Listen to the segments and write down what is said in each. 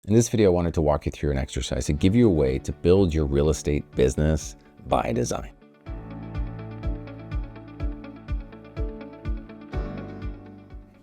In this video, I wanted to walk you through an exercise to give you a way to build your real estate business by design.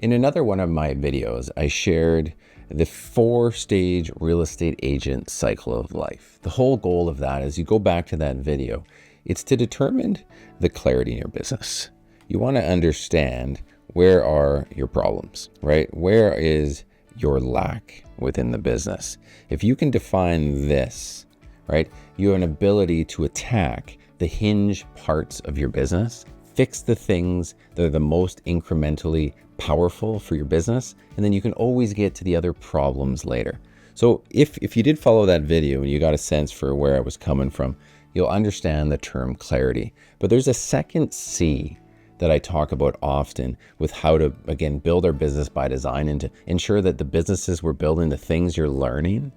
In another one of my videos, I shared the 4-stage real estate agent cycle of life. The whole goal of that is you go back to that video, it's to determine the clarity in your business. You want to understand where are your problems, right? Where is your lack within the business? If you can define this, right, you have an ability to attack the hinge parts of your business, fix the things that are the most incrementally powerful for your business, and then you can always get to the other problems later. So if you did follow that video and you got a sense for where I was coming from, you'll understand the term clarity. But there's a second C that I talk about often with how to, again, build our business by design and to ensure that the businesses we're building, the things you're learning,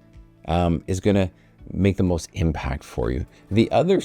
is going to make the most impact for you. The other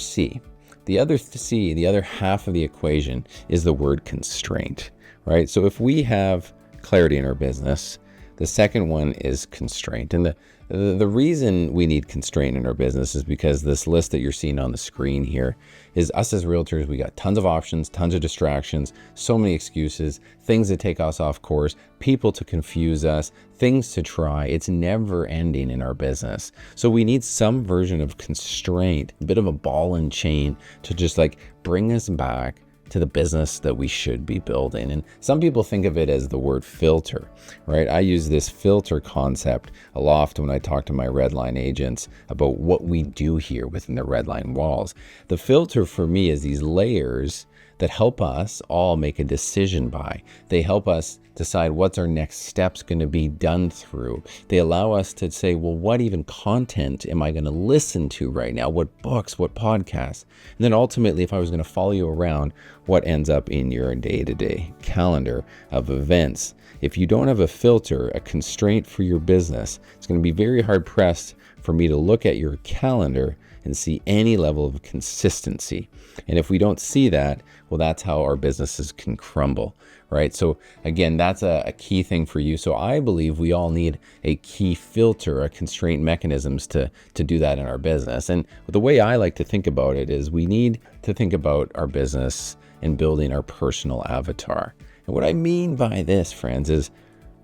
half of the equation is the word constraint, right? So if we have clarity in our business, the second one is constraint. And the reason we need constraint in our business is because this list that you're seeing on the screen here is us as realtors. We got tons of options, tons of distractions, so many excuses, things that take us off course, people to confuse us, things to try. It's never ending in our business. So we need some version of constraint, a bit of a ball and chain to just like bring us back to the business that we should be building. And some people think of it as the word filter, right? I use this filter concept a lot when I talk to my redline agents about what we do here within the redline walls. The filter for me is these layers that help us all make a decision by. They help us decide what's our next steps going to be done through. They allow us to say, well, what even content am I going to listen to right now? What books, what podcasts? And then ultimately, if I was going to follow you around, what ends up in your day-to-day calendar of events? If you don't have a filter, a constraint for your business, it's going to be very hard pressed for me to look at your calendar and see any level of consistency. And if we don't see that, well, that's how our businesses can crumble, right? So again, that's a key thing for you. So I believe we all need a key filter, a constraint mechanisms to do that in our business. And the way I like to think about it is we need to think about our business and building our personal avatar. And what I mean by this, friends, is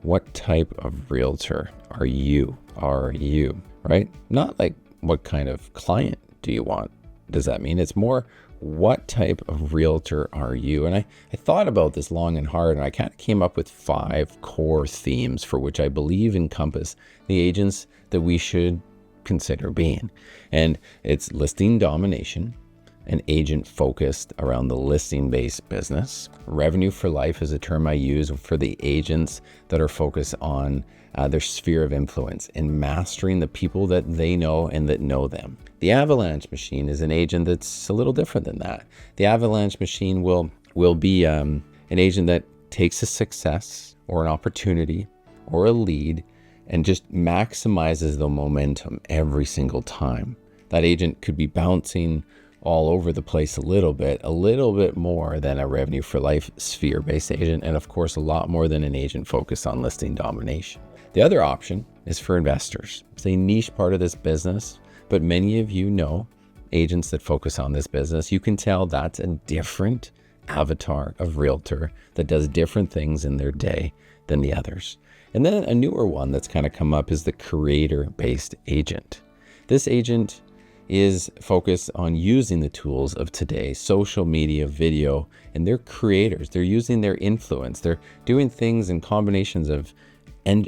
what type of realtor are you, right? Not like what kind of client do you want? Does that mean? It's more, what type of realtor are you? And I thought about this long and hard, and I kind of came up with 5 core themes for which I believe encompass the agents that we should consider being. And it's listing domination, an agent focused around the listing-based business. Revenue for life is a term I use for the agents that are focused on their sphere of influence and mastering the people that they know and that know them. The Avalanche machine is an agent that's a little different than that. The Avalanche machine will be an agent that takes a success or an opportunity or a lead and just maximizes the momentum every single time. That agent could be bouncing all over the place a little bit more than a revenue for life sphere-based agent, and of course a lot more than an agent focused on listing domination. The other option is for investors. It's a niche part of this business, but many of you know agents that focus on this business. You can tell that's a different avatar of realtor that does different things in their day than the others. And then a newer one that's kind of come up is the creator-based agent. This agent is focused on using the tools of today, social media, video, and they're creators. They're using their influence. They're doing things in combinations of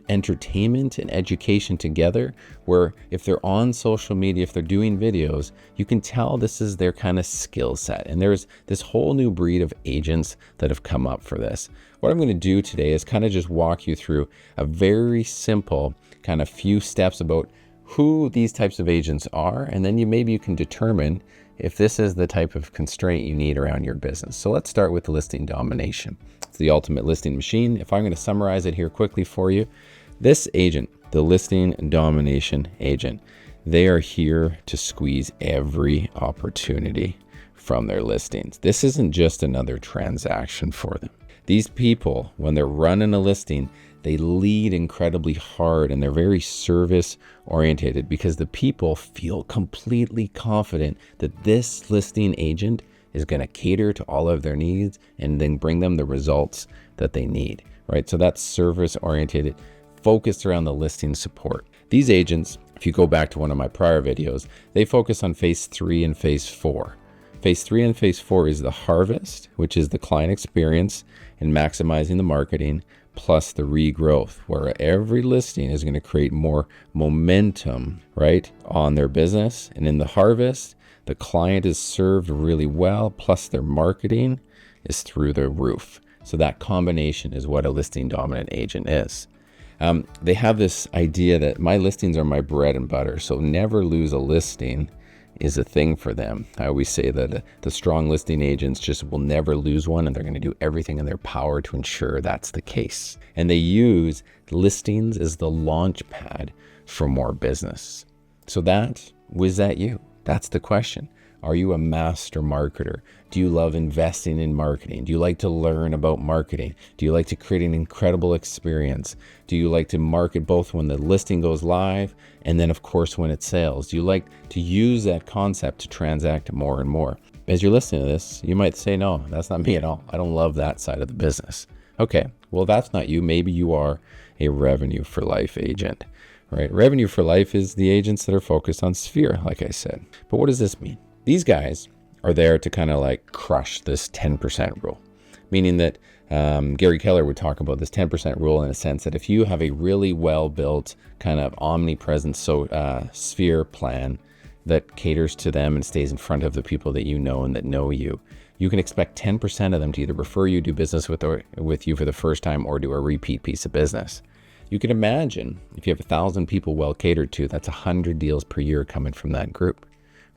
entertainment and education together, where if they're on social media, if they're doing videos, you can tell this is their kind of skill set. And there's this whole new breed of agents that have come up for this. What I'm going to do today is kind of just walk you through a very simple kind of few steps about who these types of agents are, and then maybe you can determine if this is the type of constraint you need around your business. So let's start with listing domination. It's the ultimate listing machine. If I'm going to summarize it here quickly for you, this agent, the listing domination agent, they are here to squeeze every opportunity from their listings. This isn't just another transaction for them. These people, when they're running a listing, They lead incredibly hard and they're very service oriented because the people feel completely confident that this listing agent is going to cater to all of their needs and then bring them the results that they need, right? So that's service oriented, focused around the listing support. These agents, if you go back to one of my prior videos, they focus on phase 3 and phase 4. Phase 3 and phase 4 is the harvest, which is the client experience and maximizing the marketing, plus the regrowth, where every listing is going to create more momentum, right, on their business. And in the harvest, the client is served really well, plus their marketing is through the roof. So that combination is what a listing dominant agent is. They have this idea that my listings are my bread and butter, so never lose a listing is a thing for them. I always say that the strong listing agents just will never lose one, and they're going to do everything in their power to ensure that's the case. And they use listings as the launch pad for more business. So was that you? That's the question. Are you a master marketer? Do you love investing in marketing? Do you like to learn about marketing? Do you like to create an incredible experience? Do you like to market both when the listing goes live and then, of course, when it sells? Do you like to use that concept to transact more and more? As you're listening to this, you might say, no, that's not me at all. I don't love that side of the business. Okay, well, that's not you. Maybe you are a revenue for life agent, right? Revenue for life is the agents that are focused on sphere, like I said. But what does this mean? These guys are there to kind of like crush this 10% rule, meaning that Gary Keller would talk about this 10% rule in a sense that if you have a really well-built kind of omnipresent sphere plan that caters to them and stays in front of the people that you know and that know you, you can expect 10% of them to either refer you, do business with you for the first time, or do a repeat piece of business. You can imagine if you have 1,000 people well catered to, that's 100 deals per year coming from that group.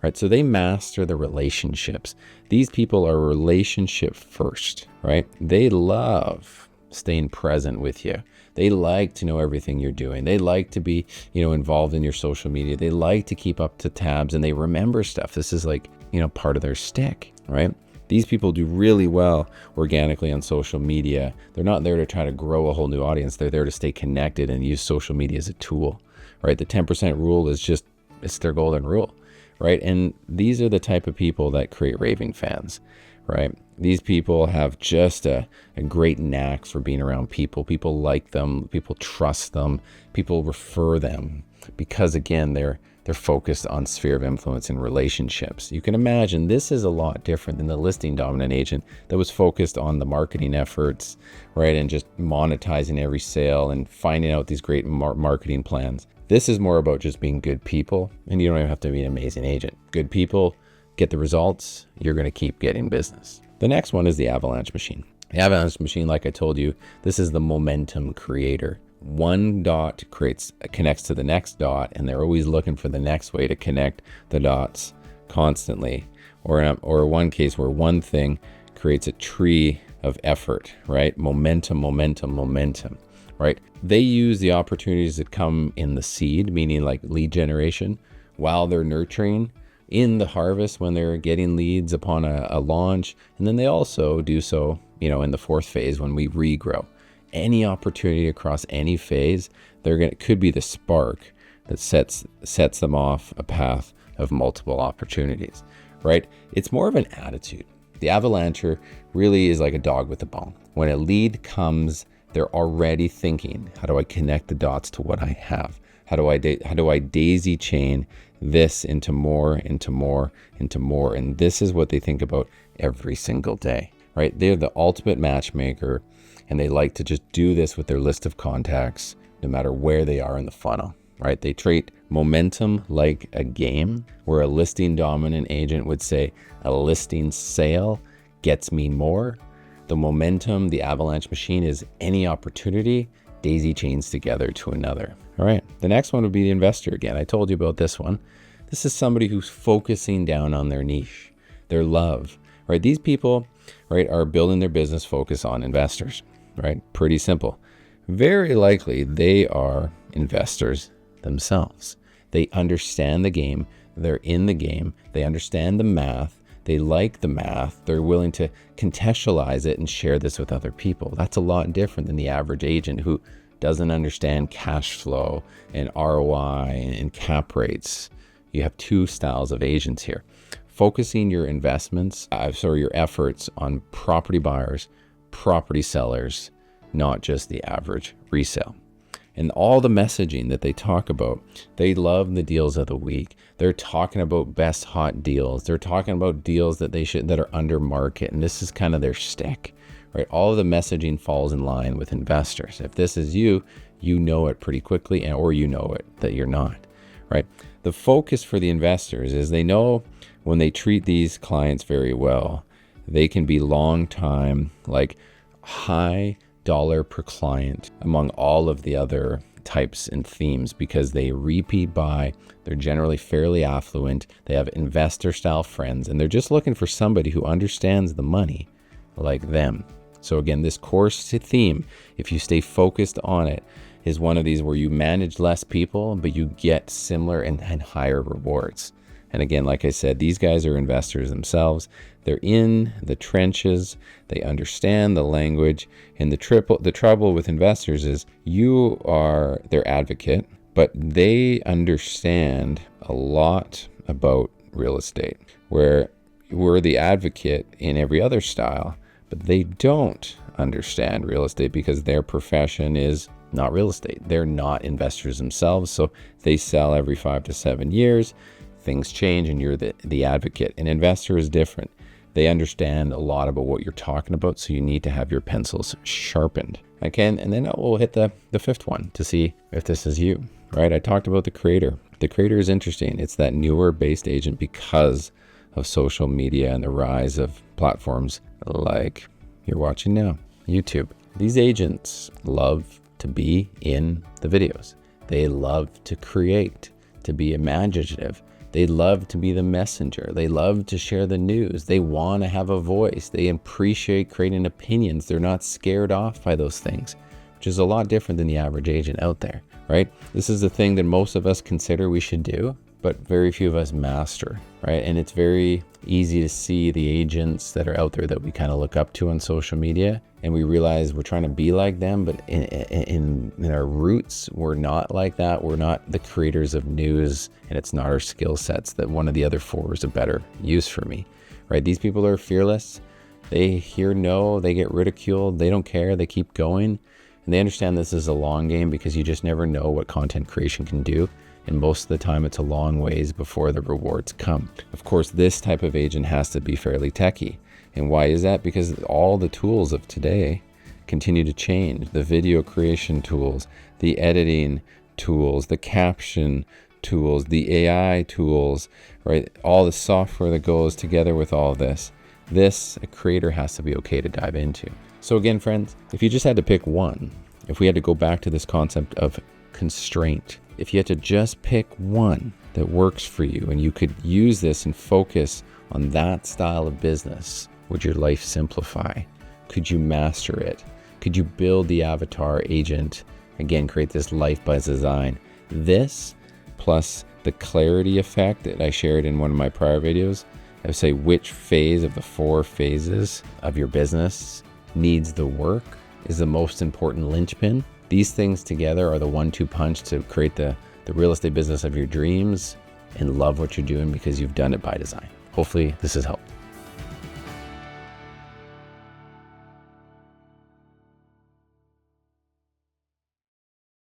Right, so they master the relationships. These people are relationship first, right? They love staying present with you. They like to know everything you're doing. They like to be, involved in your social media. They like to keep up to tabs and they remember stuff. This is like, part of their stick, right? These people do really well organically on social media. They're not there to try to grow a whole new audience. They're there to stay connected and use social media as a tool, right? The 10% rule it's their golden rule. Right. And these are the type of people that create raving fans. Right. These people have just a great knack for being around people. People like them. People trust them. People refer them because, again, they're focused on sphere of influence and relationships. You can imagine this is a lot different than the listing dominant agent that was focused on the marketing efforts, right, and just monetizing every sale and finding out these great marketing plans. This is more about just being good people, and you don't even have to be an amazing agent. Good people get the results, you're going to keep getting business. The next one is the Avalanche machine. The Avalanche machine, like I told you, this is the momentum creator. One dot connects to the next dot, and they're always looking for the next way to connect the dots constantly. Or one case where one thing creates a tree of effort, right? Momentum. Right? They use the opportunities that come in the seed, meaning like lead generation, while they're nurturing, in the harvest when they're getting leads upon a launch. And then they also do so, in the fourth phase when we regrow. Any opportunity across any phase, could be the spark that sets them off a path of multiple opportunities, right? It's more of an attitude. The Avalancher really is like a dog with a bone. When a lead comes, they're already thinking, how do I connect the dots to what I have? How do I daisy chain this into more? And this is what they think about every single day, right? They're the ultimate matchmaker, and they like to just do this with their list of contacts, no matter where they are in the funnel, right? They treat momentum like a game, where a listing dominant agent would say, a listing sale gets me more. The momentum, the Avalanche machine, is any opportunity daisy chains together to another. All right. The next one would be the investor again. I told you about this one. This is somebody who's focusing down on their niche, their love, right? These people, right, are building their business focus on investors, right? Pretty simple. Very likely they are investors themselves. They understand the game. They're in the game. They understand the math. They like the math. They're willing to contextualize it and share this with other people. That's a lot different than the average agent who doesn't understand cash flow and ROI and cap rates. You have two styles of agents here. Focusing your your efforts on property buyers, property sellers, not just the average resale. And all the messaging that they talk about, they love the deals of the week. They're talking about best hot deals. They're talking about deals that are under market. And this is kind of their shtick, right? All of the messaging falls in line with investors. If this is you, you know it pretty quickly, or you know it that you're not, right? The focus for the investors is they know when they treat these clients very well, they can be long time, like high dollar per client among all of the other types and themes, because they repeat buy, they're generally fairly affluent, they have investor style friends, and they're just looking for somebody who understands the money like them. So again, this course theme, if you stay focused on it, is one of these where you manage less people, but you get similar and higher rewards. And again, like I said, these guys are investors themselves. They're in the trenches. They understand the language. And the trouble with investors is you are their advocate, but they understand a lot about real estate, where we're the advocate in every other style, but they don't understand real estate because their profession is not real estate. They're not investors themselves. So they sell every 5 to 7 years. Things change and you're the advocate. An investor is different. They understand a lot about what you're talking about, so you need to have your pencils sharpened. Okay, and then we'll hit the fifth one to see if this is you, right? I talked about the creator. The creator is interesting. It's that newer based agent because of social media and the rise of platforms like you're watching now, YouTube. These agents love to be in the videos. They love to create, to be imaginative. They love to be the messenger. They love to share the news. They want to have a voice. They appreciate creating opinions. They're not scared off by those things, which is a lot different than the average agent out there, right? This is the thing that most of us consider we should do, but very few of us master, right? And it's very easy to see the agents that are out there that we kind of look up to on social media, and we realize we're trying to be like them, but in our roots, we're not like that. We're not the creators of news, and it's not our skill sets. That one of the other four is a better use for me, right? These people are fearless. They hear no, they get ridiculed. They don't care. They keep going, and they understand this is a long game because you just never know what content creation can do. And most of the time, it's a long ways before the rewards come. Of course, this type of agent has to be fairly techie. And why is that? Because all the tools of today continue to change. The video creation tools, the editing tools, the caption tools, the AI tools, right? All the software that goes together with all this. This, a creator has to be okay to dive into. So again, friends, if you just had to pick one, if we had to go back to this concept of constraint, if you had to just pick one that works for you and you could use this and focus on that style of business, would your life simplify? Could you master it? Could you build the avatar agent? Again, create this life by design. This plus the clarity effect that I shared in one of my prior videos, I would say which phase of the 4 phases of your business needs the work is the most important linchpin. These things together are the 1-2 punch to create the real estate business of your dreams and love what you're doing because you've done it by design. Hopefully this has helped.